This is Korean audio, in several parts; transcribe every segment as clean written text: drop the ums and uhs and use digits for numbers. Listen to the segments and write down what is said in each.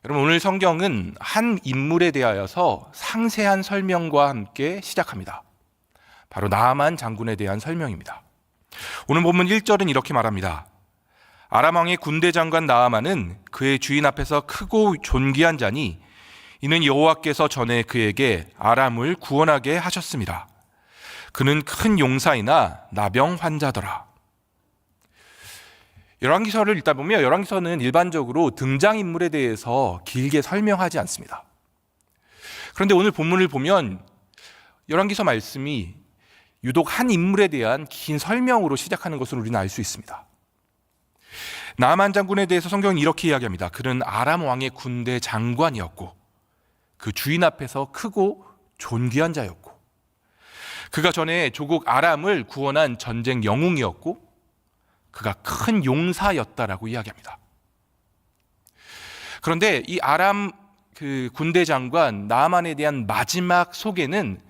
여러분, 오늘 성경은 한 인물에 대하여서 상세한 설명과 함께 시작합니다. 바로 나아만 장군에 대한 설명입니다. 오늘 본문 1절은 이렇게 말합니다. 아람 왕의 군대 장관 나아만은 그의 주인 앞에서 크고 존귀한 자니 이는 여호와께서 전에 그에게 아람을 구원하게 하셨습니다. 그는 큰 용사이나 나병 환자더라. 열왕기서를 읽다 보면 열왕기서는 일반적으로 등장인물에 대해서 길게 설명하지 않습니다. 그런데 오늘 본문을 보면 열왕기서 말씀이 유독 한 인물에 대한 긴 설명으로 시작하는 것을 우리는 알 수 있습니다. 나아만 장군에 대해서 성경은 이렇게 이야기합니다. 그는 아람 왕의 군대 장관이었고 그 주인 앞에서 크고 존귀한 자였고 그가 전에 조국 아람을 구원한 전쟁 영웅이었고 그가 큰 용사였다라고 이야기합니다. 그런데 이 아람 군대 장관 나아만에 대한 마지막 소개는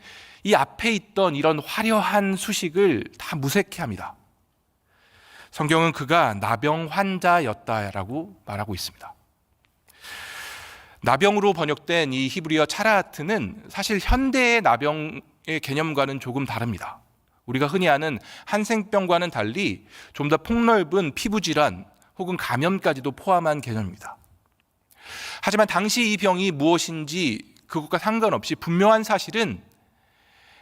이 앞에 있던 이런 화려한 수식을 다 무색해 합니다. 성경은 그가 나병 환자였다라고 말하고 있습니다. 나병으로 번역된 이 히브리어 차라트는 사실 현대의 나병의 개념과는 조금 다릅니다. 우리가 흔히 아는 한센병과는 달리 좀 더 폭넓은 피부질환 혹은 감염까지도 포함한 개념입니다. 하지만 당시 이 병이 무엇인지 그것과 상관없이 분명한 사실은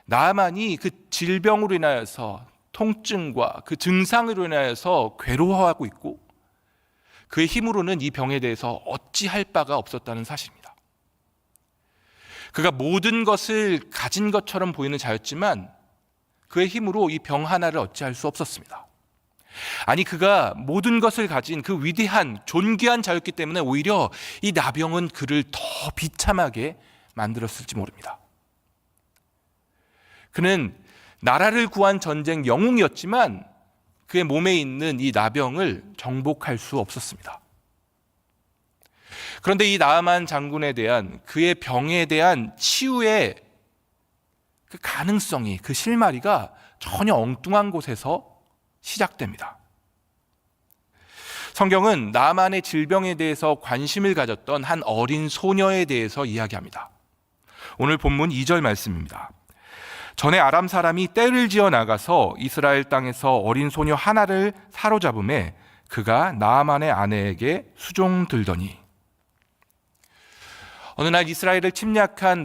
나아만이 그 질병으로 인하여서 통증과 그 증상으로 인하여서 괴로워하고 있고 그의 힘으로는 이 병에 대해서 어찌할 바가 없었다는 사실입니다. 그가 모든 것을 가진 것처럼 보이는 자였지만 그의 힘으로 이 병 하나를 어찌할 수 없었습니다. 아니, 그가 모든 것을 가진 그 위대한 존귀한 자였기 때문에 오히려 이 나병은 그를 더 비참하게 만들었을지 모릅니다. 그는 나라를 구한 전쟁 영웅이었지만 그의 몸에 있는 이 나병을 정복할 수 없었습니다. 그런데 이 나아만 장군에 대한 그의 병에 대한 치유의 그 가능성이, 그 실마리가 전혀 엉뚱한 곳에서 시작됩니다. 성경은 나아만의 질병에 대해서 관심을 가졌던 한 어린 소녀에 대해서 이야기합니다. 오늘 본문 2절 말씀입니다. 전에 아람 사람이 떼를 지어 나가서 이스라엘 땅에서 어린 소녀 하나를 사로잡음에 그가 나아만의 아내에게 수종들더니. 어느 날 이스라엘을 침략한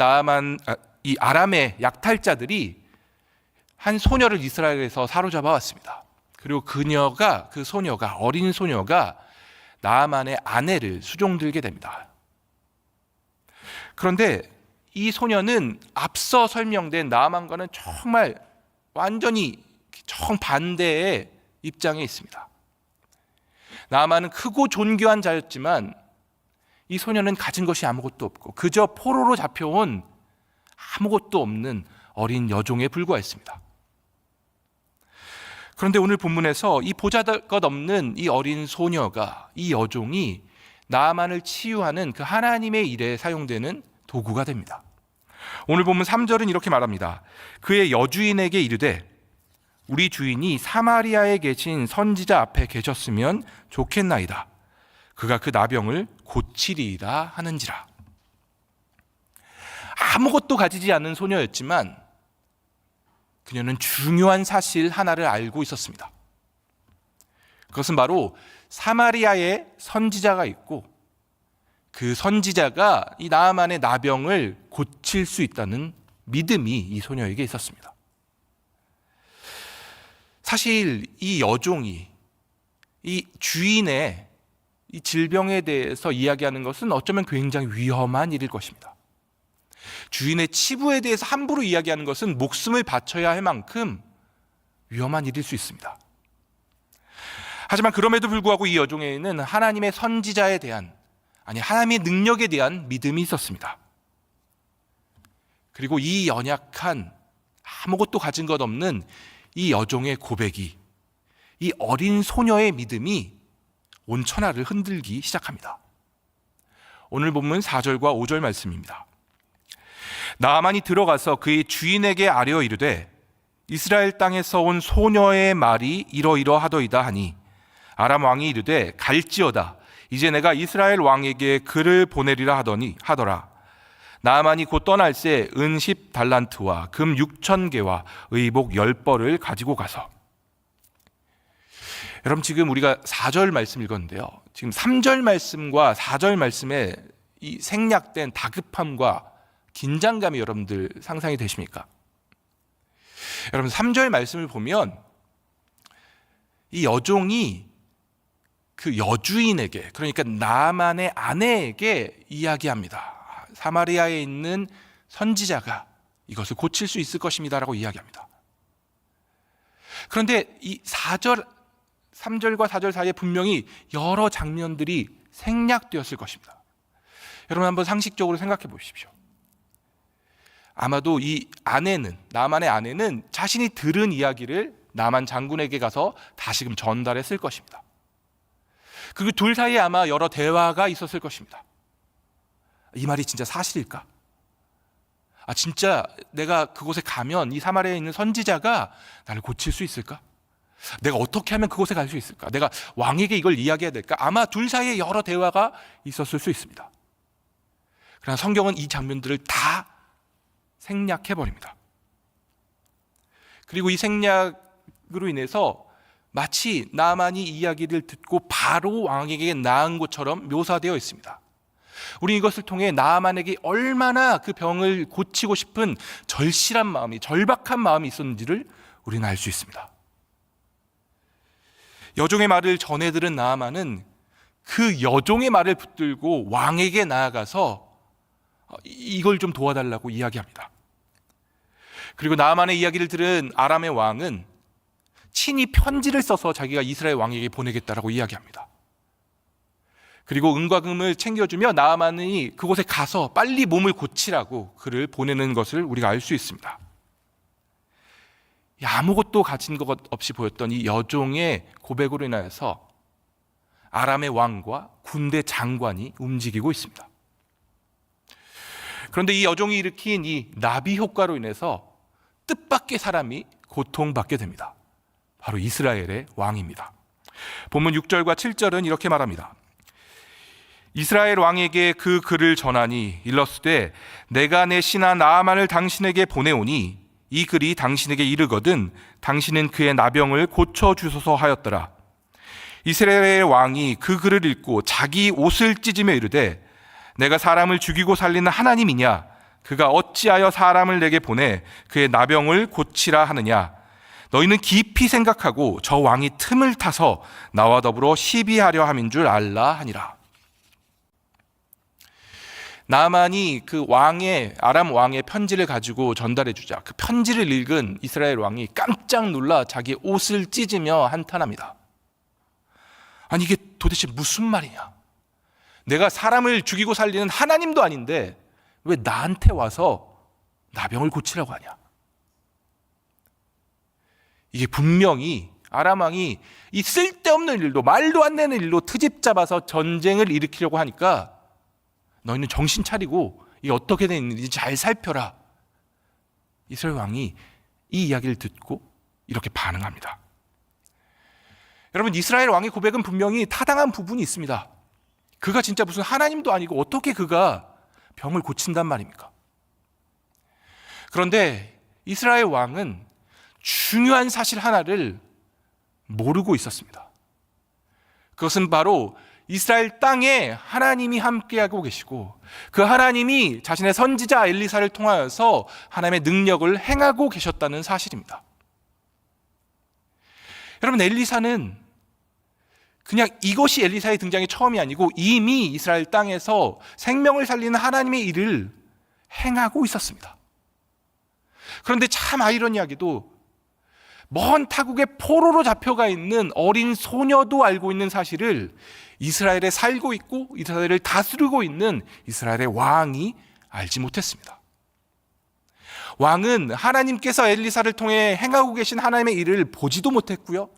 이 아람의 약탈자들이 한 소녀를 이스라엘에서 사로잡아 왔습니다. 그리고 그 소녀가 어린 소녀가 나아만의 아내를 수종들게 됩니다. 그런데 이 소녀는 앞서 설명된 나아만과는 정말 완전히 정반대의 입장에 있습니다. 나아만은 크고 존귀한 자였지만 이 소녀는 가진 것이 아무것도 없고 그저 포로로 잡혀온 아무것도 없는 어린 여종에 불과했습니다. 그런데 오늘 본문에서 이 보잘것없는 이 어린 소녀가, 이 여종이 나아만을 치유하는 그 하나님의 일에 사용되는 도구가 됩니다. 오늘 본문 3절은 이렇게 말합니다. 그의 여주인에게 이르되 우리 주인이 사마리아에 계신 선지자 앞에 계셨으면 좋겠나이다. 그가 그 나병을 고치리이다 하는지라. 아무것도 가지지 않은 소녀였지만 그녀는 중요한 사실 하나를 알고 있었습니다. 그것은 바로 사마리아에 선지자가 있고 그 선지자가 이 나아만의 나병을 고칠 수 있다는 믿음이 이 소녀에게 있었습니다. 사실 이 여종이 이 주인의 이 질병에 대해서 이야기하는 것은 어쩌면 굉장히 위험한 일일 것입니다. 주인의 치부에 대해서 함부로 이야기하는 것은 목숨을 바쳐야 할 만큼 위험한 일일 수 있습니다. 하지만 그럼에도 불구하고 이 여종에는 하나님의 선지자에 대한, 하나님의 능력에 대한 믿음이 있었습니다. 그리고 이 연약한 아무것도 가진 것 없는 이 여종의 고백이, 이 어린 소녀의 믿음이 온 천하를 흔들기 시작합니다. 오늘 본문 4절과 5절 말씀입니다. 나아만이 들어가서 그의 주인에게 아뢰어 이르되 이스라엘 땅에서 온 소녀의 말이 이러이러하더이다 하니 아람 왕이 이르되 갈지어다 이제 내가 이스라엘 왕에게 글을 보내리라 하더라. 나아만이 곧 떠날 새 은 10달란트와 금 6,000개와 의복 10벌을 가지고 가서. 여러분, 지금 우리가 4절 말씀 읽었는데요, 지금 3절 말씀과 4절 말씀에 이 생략된 다급함과 긴장감이 여러분들 상상이 되십니까? 여러분, 3절 말씀을 보면 이 여종이 그 여주인에게, 그러니까 나만의 아내에게 이야기합니다. 사마리아에 있는 선지자가 이것을 고칠 수 있을 것입니다라고 이야기합니다. 그런데 이 3절과 4절 사이에 분명히 여러 장면들이 생략되었을 것입니다. 여러분, 한번 상식적으로 생각해 보십시오. 아마도 이 아내는, 나만의 아내는 자신이 들은 이야기를 나만 장군에게 가서 다시금 전달했을 것입니다. 그리고 둘 사이에 아마 여러 대화가 있었을 것입니다. 이 말이 진짜 사실일까? 진짜 내가 그곳에 가면 이 사마리아에 있는 선지자가 나를 고칠 수 있을까? 내가 어떻게 하면 그곳에 갈 수 있을까? 내가 왕에게 이걸 이야기해야 될까? 아마 둘 사이에 여러 대화가 있었을 수 있습니다. 그러나 성경은 이 장면들을 다 생략해버립니다. 그리고 이 생략으로 인해서 마치 나만이 이야기를 듣고 바로 왕에게 나은 것처럼 묘사되어 있습니다. 우리 이것을 통해 나만에게 얼마나 그 병을 고치고 싶은 절실한 마음이, 절박한 마음이 있었는지를 우리는 알 수 있습니다. 여종의 말을 전해 들은 나아만은 그 여종의 말을 붙들고 왕에게 나아가서 이걸 좀 도와달라고 이야기합니다. 그리고 나아만의 이야기를 들은 아람의 왕은 친히 편지를 써서 자기가 이스라엘 왕에게 보내겠다라고 이야기합니다. 그리고 은과 금을 챙겨주며 나아만이 그곳에 가서 빨리 몸을 고치라고 글을 보내는 것을 우리가 알 수 있습니다. 아무것도 가진 것 없이 보였던 이 여종의 고백으로 인하여서 아람의 왕과 군대 장관이 움직이고 있습니다. 그런데 이 여종이 일으킨 이 나비 효과로 인해서 뜻밖의 사람이 고통받게 됩니다. 바로 이스라엘의 왕입니다. 본문 6절과 7절은 이렇게 말합니다. 이스라엘 왕에게 그 글을 전하니 일러스되 내가 내 신하 나아만을 당신에게 보내오니 이 글이 당신에게 이르거든 당신은 그의 나병을 고쳐주소서 하였더라. 이스라엘의 왕이 그 글을 읽고 자기 옷을 찢으며 이르되 내가 사람을 죽이고 살리는 하나님이냐? 그가 어찌하여 사람을 내게 보내 그의 나병을 고치라 하느냐? 너희는 깊이 생각하고 저 왕이 틈을 타서 나와 더불어 시비하려 함인 줄 알라 하니라. 나아만이 그 아람 왕의 편지를 가지고 전달해 주자 그 편지를 읽은 이스라엘 왕이 깜짝 놀라 자기 옷을 찢으며 한탄합니다. 아니, 이게 도대체 무슨 말이냐? 내가 사람을 죽이고 살리는 하나님도 아닌데 왜 나한테 와서 나병을 고치라고 하냐? 이게 분명히 아람 왕이 이 쓸데없는 일로, 말도 안 되는 일로 트집 잡아서 전쟁을 일으키려고 하니까 너희는 정신 차리고 이게 어떻게 된 일인지 잘 살펴라. 이스라엘 왕이 이 이야기를 듣고 이렇게 반응합니다. 여러분, 이스라엘 왕의 고백은 분명히 타당한 부분이 있습니다. 그가 진짜 무슨 하나님도 아니고 어떻게 그가 병을 고친단 말입니까? 그런데 이스라엘 왕은 중요한 사실 하나를 모르고 있었습니다. 그것은 바로 이스라엘 땅에 하나님이 함께하고 계시고 그 하나님이 자신의 선지자 엘리사를 통하여서 하나님의 능력을 행하고 계셨다는 사실입니다. 여러분, 엘리사는 그냥 이것이 엘리사의 등장이 처음이 아니고 이미 이스라엘 땅에서 생명을 살리는 하나님의 일을 행하고 있었습니다. 그런데 참 아이러니하게도 먼 타국의 포로로 잡혀가 있는 어린 소녀도 알고 있는 사실을 이스라엘에 살고 있고 이스라엘을 다스리고 있는 이스라엘의 왕이 알지 못했습니다. 왕은 하나님께서 엘리사를 통해 행하고 계신 하나님의 일을 보지도 못했고요,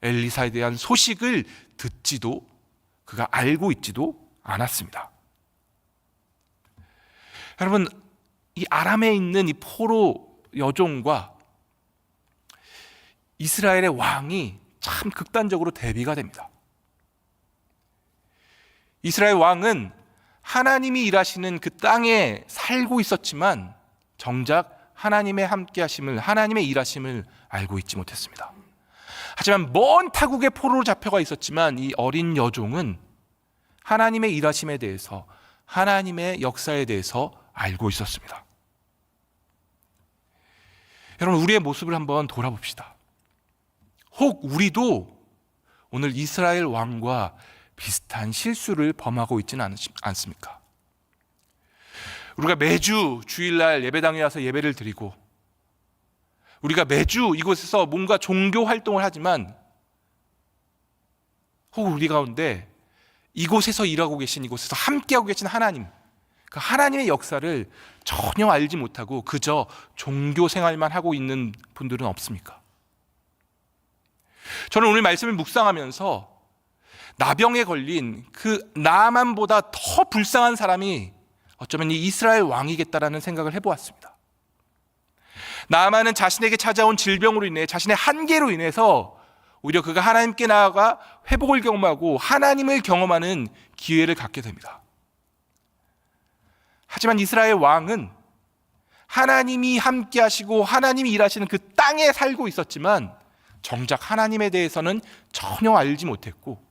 엘리사에 대한 소식을 듣지도, 그가 알고 있지도 않았습니다. 여러분, 이 아람에 있는 이 포로 여종과 이스라엘의 왕이 참 극단적으로 대비가 됩니다. 이스라엘 왕은 하나님이 일하시는 그 땅에 살고 있었지만 정작 하나님의 함께하심을, 하나님의 일하심을 알고 있지 못했습니다. 하지만 먼 타국의 포로로 잡혀가 있었지만 이 어린 여종은 하나님의 일하심에 대해서, 하나님의 역사에 대해서 알고 있었습니다. 여러분, 우리의 모습을 한번 돌아봅시다. 혹 우리도 오늘 이스라엘 왕과 비슷한 실수를 범하고 있지는 않습니까? 우리가 매주 주일날 예배당에 와서 예배를 드리고, 우리가 매주 이곳에서 뭔가 종교 활동을 하지만 혹 우리 가운데 이곳에서 일하고 계신, 이곳에서 함께하고 계신 하나님, 그 하나님의 역사를 전혀 알지 못하고 그저 종교 생활만 하고 있는 분들은 없습니까? 저는 오늘 말씀을 묵상하면서 나병에 걸린 그 나만보다 더 불쌍한 사람이 어쩌면 이 이스라엘 왕이겠다라는 생각을 해보았습니다. 나만은 자신에게 찾아온 질병으로 인해, 자신의 한계로 인해서 오히려 그가 하나님께 나아가 회복을 경험하고 하나님을 경험하는 기회를 갖게 됩니다. 하지만 이스라엘 왕은 하나님이 함께 하시고 하나님이 일하시는 그 땅에 살고 있었지만 정작 하나님에 대해서는 전혀 알지 못했고,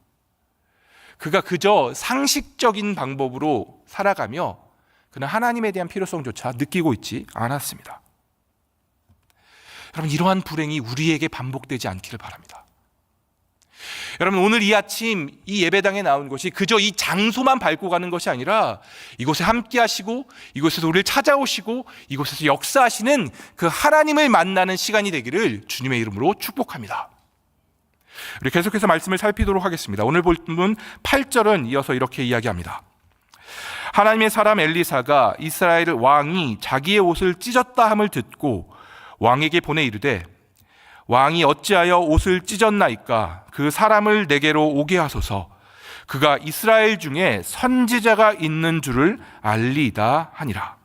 그가 그저 상식적인 방법으로 살아가며 그는 하나님에 대한 필요성조차 느끼고 있지 않았습니다. 여러분, 이러한 불행이 우리에게 반복되지 않기를 바랍니다. 여러분, 오늘 이 아침 이 예배당에 나온 것이 그저 이 장소만 밟고 가는 것이 아니라 이곳에 함께 하시고 이곳에서 우리를 찾아오시고 이곳에서 역사하시는 그 하나님을 만나는 시간이 되기를 주님의 이름으로 축복합니다. 우리 계속해서 말씀을 살피도록 하겠습니다. 오늘 본문 8절은 이어서 이렇게 이야기합니다. 하나님의 사람 엘리사가 이스라엘 왕이 자기의 옷을 찢었다 함을 듣고 왕에게 보내 이르되, 왕이 어찌하여 옷을 찢었나이까? 그 사람을 내게로 오게 하소서. 그가 이스라엘 중에 선지자가 있는 줄을 알리이다 하니라.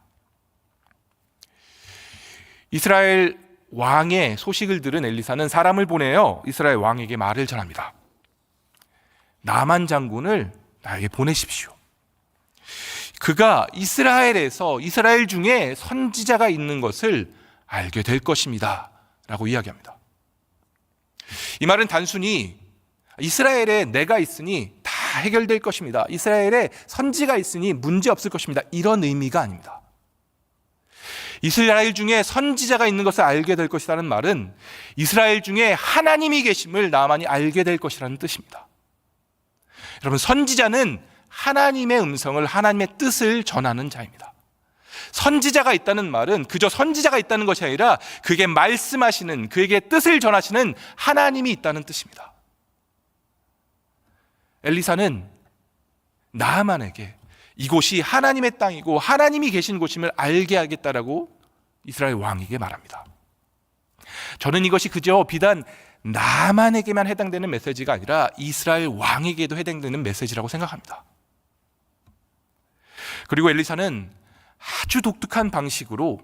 이스라엘 왕의 소식을 들은 엘리사는 사람을 보내어 이스라엘 왕에게 말을 전합니다. 나만 장군을 나에게 보내십시오. 그가 이스라엘에서, 이스라엘 중에 선지자가 있는 것을 알게 될 것입니다 라고 이야기합니다. 이 말은 단순히 이스라엘에 내가 있으니 다 해결될 것입니다, 이스라엘에 선지가 있으니 문제 없을 것입니다, 이런 의미가 아닙니다. 이스라엘 중에 선지자가 있는 것을 알게 될 것이라는 말은 이스라엘 중에 하나님이 계심을 나만이 알게 될 것이라는 뜻입니다. 여러분, 선지자는 하나님의 음성을, 하나님의 뜻을 전하는 자입니다. 선지자가 있다는 말은 그저 선지자가 있다는 것이 아니라 그에게 말씀하시는, 그에게 뜻을 전하시는 하나님이 있다는 뜻입니다. 엘리사는 나아만에게 이곳이 하나님의 땅이고 하나님이 계신 곳임을 알게 하겠다라고 이스라엘 왕에게 말합니다. 저는 이것이 그저 비단 나아만에게만 해당되는 메시지가 아니라 이스라엘 왕에게도 해당되는 메시지라고 생각합니다. 그리고 엘리사는 아주 독특한 방식으로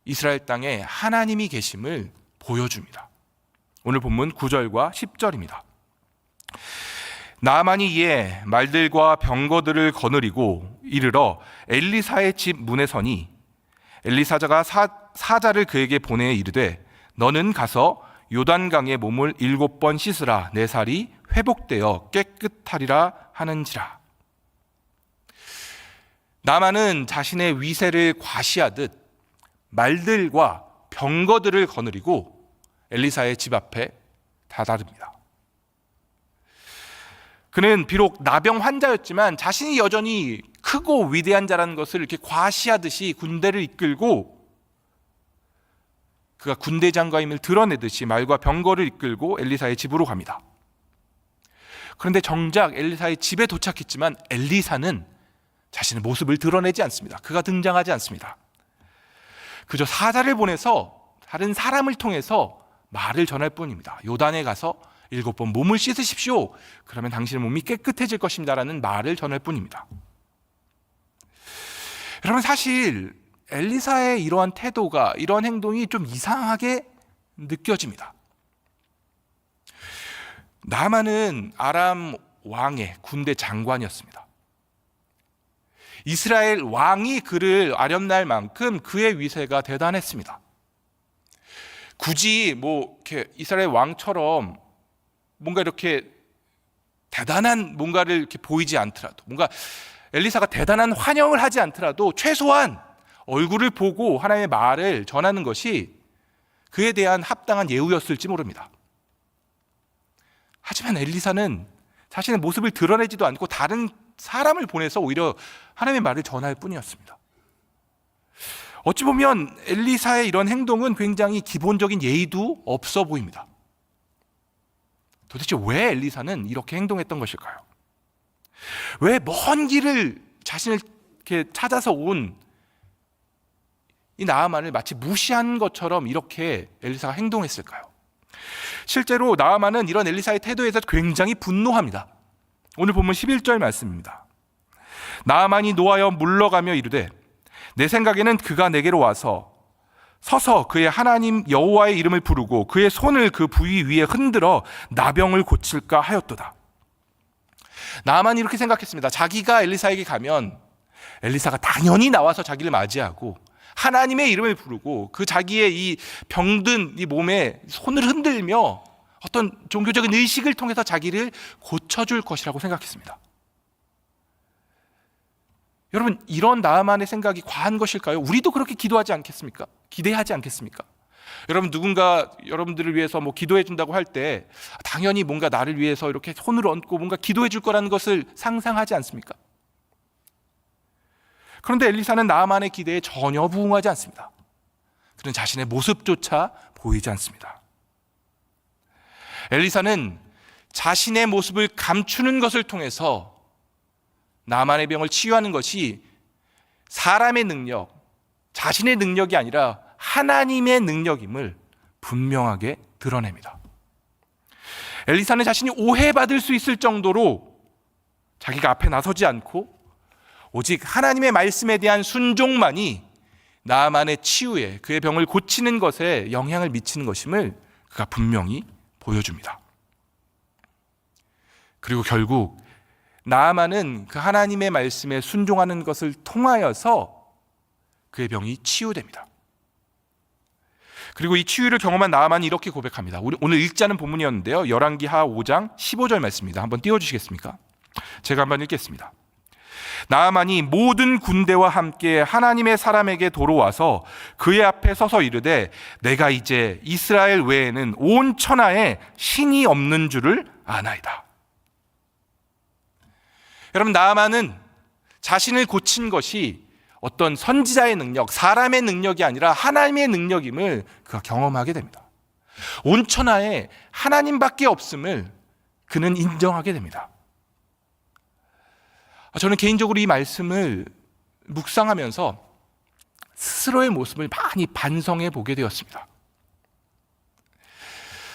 이스라엘 땅에 하나님이 계심을 보여줍니다. 오늘 본문 9절과 10절입니다. 나아만이 이에 말들과 병거들을 거느리고 이르러 엘리사의 집 문에 서니 엘리사자가 사자를 그에게 보내 이르되, 너는 가서 요단강에 몸을 7번 씻으라. 내 살이 회복되어 깨끗하리라 하는지라. 나아만은 자신의 위세를 과시하듯 말들과 병거들을 거느리고 엘리사의 집 앞에 다다릅니다. 그는 비록 나병 환자였지만 자신이 여전히 크고 위대한 자라는 것을 이렇게 과시하듯이 군대를 이끌고, 그가 군대 장관임을 드러내듯이 말과 병거를 이끌고 엘리사의 집으로 갑니다. 그런데 정작 엘리사의 집에 도착했지만 엘리사는 자신의 모습을 드러내지 않습니다. 그가 등장하지 않습니다. 그저 사자를 보내서 다른 사람을 통해서 말을 전할 뿐입니다. 요단에 가서 7번 몸을 씻으십시오. 그러면 당신의 몸이 깨끗해질 것입니다라는 말을 전할 뿐입니다. 여러분, 사실 엘리사의 이러한 태도가, 이러한 행동이 좀 이상하게 느껴집니다. 나아만은 아람 왕의 군대 장관이었습니다. 이스라엘 왕이 그를 아련날 만큼 그의 위세가 대단했습니다. 굳이 이렇게 이스라엘 왕처럼 뭔가 이렇게 대단한 뭔가를 이렇게 보이지 않더라도, 뭔가 엘리사가 대단한 환영을 하지 않더라도 최소한 얼굴을 보고 하나님의 말을 전하는 것이 그에 대한 합당한 예우였을지 모릅니다. 하지만 엘리사는 자신의 모습을 드러내지도 않고 다른 사람을 보내서 오히려 하나님의 말을 전할 뿐이었습니다. 어찌 보면 엘리사의 이런 행동은 굉장히 기본적인 예의도 없어 보입니다. 도대체 왜 엘리사는 이렇게 행동했던 것일까요? 왜 먼 길을 자신을 이렇게 찾아서 온 이 나아만을 마치 무시한 것처럼 이렇게 엘리사가 행동했을까요? 실제로 나아만은 이런 엘리사의 태도에서 굉장히 분노합니다. 오늘 본문 11절 말씀입니다. 나아만이 노하여 물러가며 이르되 내 생각에는 그가 내게로 와서 서서 그의 하나님 여호와의 이름을 부르고 그의 손을 그 부위 위에 흔들어 나병을 고칠까 하였도다. 나아만이 이렇게 생각했습니다. 자기가 엘리사에게 가면 엘리사가 당연히 나와서 자기를 맞이하고 하나님의 이름을 부르고 그 자기의 이 병든 이 몸에 손을 흔들며 어떤 종교적인 의식을 통해서 자기를 고쳐줄 것이라고 생각했습니다. 여러분, 이런 나아만의 생각이 과한 것일까요? 우리도 그렇게 기도하지 않겠습니까? 기대하지 않겠습니까? 여러분, 누군가 여러분들을 위해서 기도해 준다고 할 때 당연히 뭔가 나를 위해서 이렇게 손을 얹고 뭔가 기도해 줄 거라는 것을 상상하지 않습니까? 그런데 엘리사는 나아만의 기대에 전혀 부응하지 않습니다. 그는 자신의 모습조차 보이지 않습니다. 엘리사는 자신의 모습을 감추는 것을 통해서 나아만의 병을 치유하는 것이 사람의 능력, 자신의 능력이 아니라 하나님의 능력임을 분명하게 드러냅니다. 엘리사는 자신이 오해받을 수 있을 정도로 자기가 앞에 나서지 않고 오직 하나님의 말씀에 대한 순종만이 나아만의 치유에, 그의 병을 고치는 것에 영향을 미치는 것임을 그가 분명히 보여줍니다. 그리고 결국 나아만은 그 하나님의 말씀에 순종하는 것을 통하여서 그의 병이 치유됩니다. 그리고 이 치유를 경험한 나아만이 이렇게 고백합니다. 오늘 읽자는 본문이었는데요, 열왕기하 5장 15절 말씀입니다. 한번 띄워주시겠습니까? 제가 한번 읽겠습니다. 나아만이 모든 군대와 함께 하나님의 사람에게 도로와서 그의 앞에 서서 이르되 내가 이제 이스라엘 외에는 온 천하에 신이 없는 줄을 아나이다. 여러분, 나아만은 자신을 고친 것이 어떤 선지자의 능력, 사람의 능력이 아니라 하나님의 능력임을 그가 경험하게 됩니다. 온 천하에 하나님밖에 없음을 그는 인정하게 됩니다. 저는 개인적으로 이 말씀을 묵상하면서 스스로의 모습을 많이 반성해 보게 되었습니다.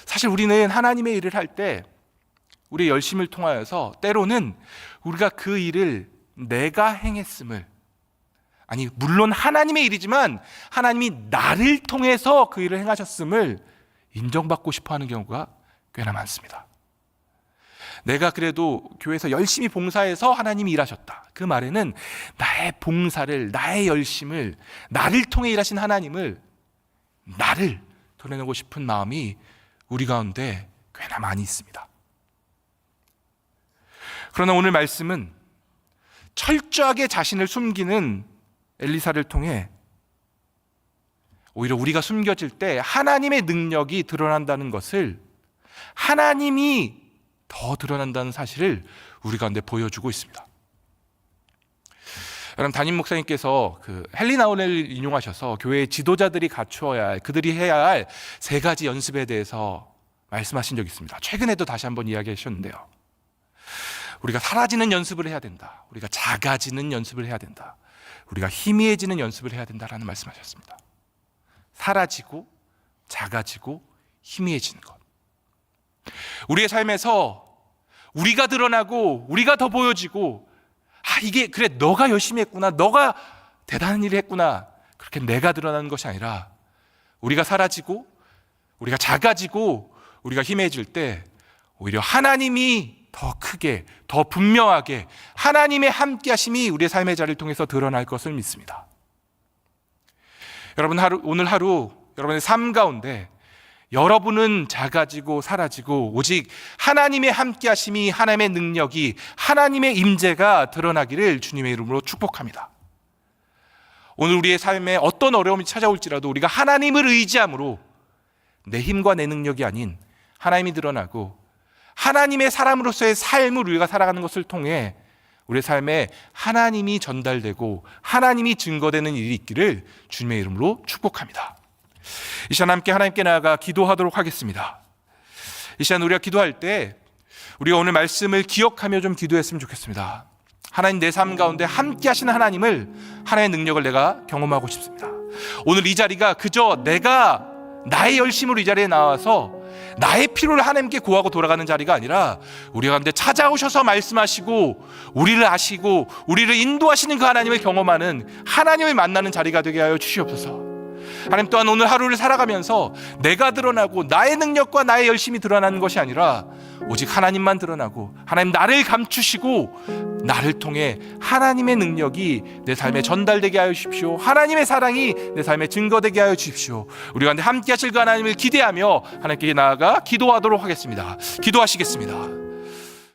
사실 우리는 하나님의 일을 할 때 우리의 열심을 통하여서 때로는 우리가 그 일을 내가 행했음을, 아니 물론 하나님의 일이지만 하나님이 나를 통해서 그 일을 행하셨음을 인정받고 싶어 하는 경우가 꽤나 많습니다. 내가 그래도 교회에서 열심히 봉사해서 하나님이 일하셨다, 그 말에는 나의 봉사를, 나의 열심을, 나를 통해 일하신 하나님을, 나를 드러내고 싶은 마음이 우리 가운데 꽤나 많이 있습니다. 그러나 오늘 말씀은 철저하게 자신을 숨기는 엘리사를 통해 오히려 우리가 숨겨질 때 하나님의 능력이 드러난다는 것을, 하나님이 더 드러난다는 사실을 우리 가운데 보여주고 있습니다. 여러분, 담임 목사님께서 그 헨리 나우렐을 인용하셔서 교회의 지도자들이 갖추어야 할, 그들이 해야 할 세 가지 연습에 대해서 말씀하신 적이 있습니다. 최근에도 다시 한번 이야기하셨는데요, 우리가 사라지는 연습을 해야 된다, 우리가 작아지는 연습을 해야 된다, 우리가 희미해지는 연습을 해야 된다라는 말씀하셨습니다. 사라지고 작아지고 희미해지는 것, 우리의 삶에서 우리가 드러나고 우리가 더 보여지고, 이게 그래 너가 열심히 했구나, 너가 대단한 일을 했구나, 그렇게 내가 드러나는 것이 아니라 우리가 사라지고 우리가 작아지고 우리가 희미해질 때 오히려 하나님이 더 크게, 더 분명하게 하나님의 함께하심이 우리의 삶의 자리를 통해서 드러날 것을 믿습니다. 여러분, 오늘 하루 여러분의 삶 가운데 여러분은 작아지고 사라지고 오직 하나님의 함께하심이, 하나님의 능력이, 하나님의 임재가 드러나기를 주님의 이름으로 축복합니다. 오늘 우리의 삶에 어떤 어려움이 찾아올지라도 우리가 하나님을 의지함으로 내 힘과 내 능력이 아닌 하나님이 드러나고 하나님의 사람으로서의 삶을 우리가 살아가는 것을 통해 우리의 삶에 하나님이 전달되고 하나님이 증거되는 일이 있기를 주님의 이름으로 축복합니다. 이 시간 함께 하나님께 나아가 기도하도록 하겠습니다. 이 시간 우리가 기도할 때 우리가 오늘 말씀을 기억하며 좀 기도했으면 좋겠습니다. 하나님, 내 삶 가운데 함께 하시는 하나님을, 하나님의 능력을 내가 경험하고 싶습니다. 오늘 이 자리가 그저 내가 나의 열심으로 이 자리에 나와서 나의 필요를 하나님께 구하고 돌아가는 자리가 아니라 우리 가운데 찾아오셔서 말씀하시고 우리를 아시고 우리를 인도하시는 그 하나님을 경험하는, 하나님을 만나는 자리가 되게 하여 주시옵소서. 하나님, 또한 오늘 하루를 살아가면서 내가 드러나고 나의 능력과 나의 열심이 드러나는 것이 아니라 오직 하나님만 드러나고 하나님 나를 감추시고 나를 통해 하나님의 능력이 내 삶에 전달되게 하여 주십시오. 하나님의 사랑이 내 삶에 증거되게 하여 주십시오. 우리 가운데 함께 하실 그 하나님을 기대하며 하나님께 나아가 기도하도록 하겠습니다. 기도하시겠습니다.